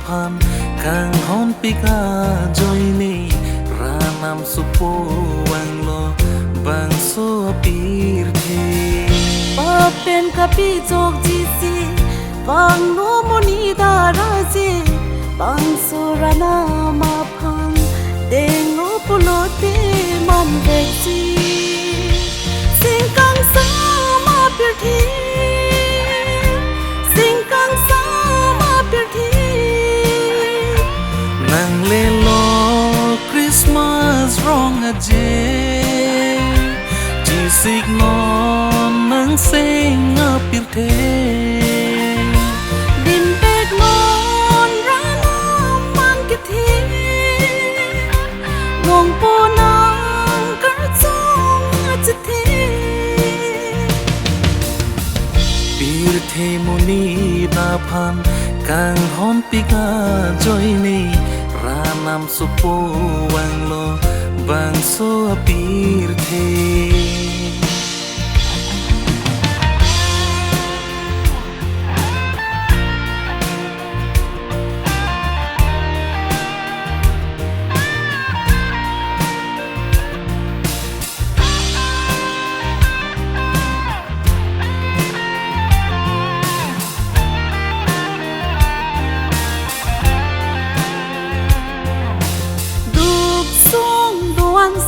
pan kang hon pika joy ni ranam supo wang lo bang so pir the pa pen kapi jok ji si bang no moni da ra ji bang so rana ma phang deng no pulo te man ve ji sing kang sa ma pir thi sing kang sa ma pir thi nang le lo Christmas rong a je ji sig non nang sing a pir the din bek non rana man ke thi ngong po nang kar chong a che thi pir the moni ta phan kang hon pika joy ni ranam supo wang lo bang so pir the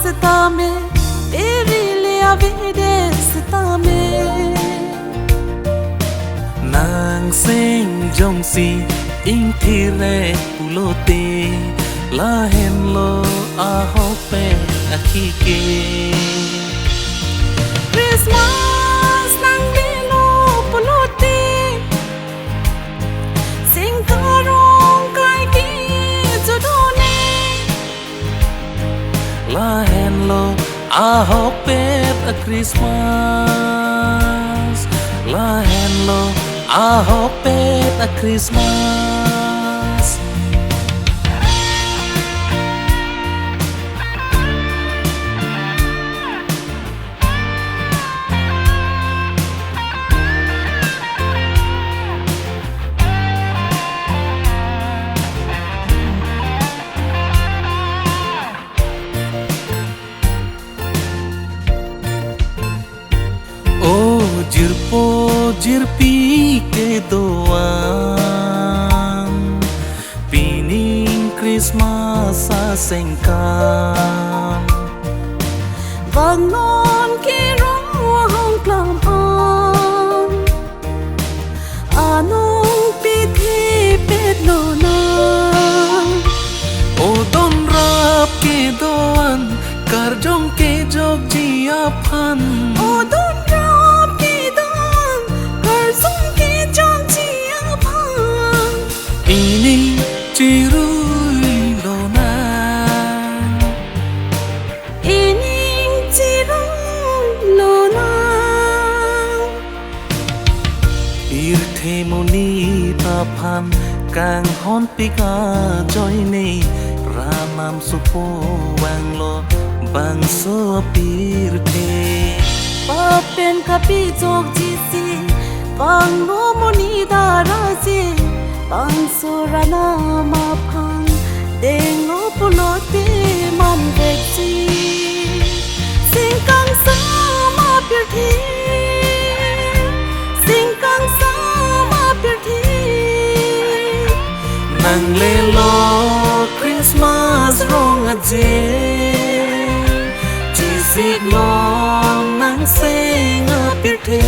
Stame, erile avede stame. nang sing jong si ing thi re pulote la hen lo a hope a ki ke Christmas nang lilo pulote, sing karong kai ki jodone. la hen lo a hope a Christmas la hen lo a hope a Christmas jirpo jirpi ke doan pining Christmas sa sengkan Bangon ki rohong klaman, anong pithi pedlona. o don rap ke doan kar jong ke jog jia phan O don rap ki don, kar sung ki jong chia phang. ini chirui lona Ining chirong lona. ir the moni ta phan kang hon pika joy ni ranam supo wang lo bang so pir the Pa pen kapi jok ji si, bang no moni da ra ji, bang so rana ma phang, deng no pulo te man ve ji, sing kang sa ma pir thi, sing kang sa ma pir thi. nang le lo Christmas rong a je chỉ sig lo nang sing a pir the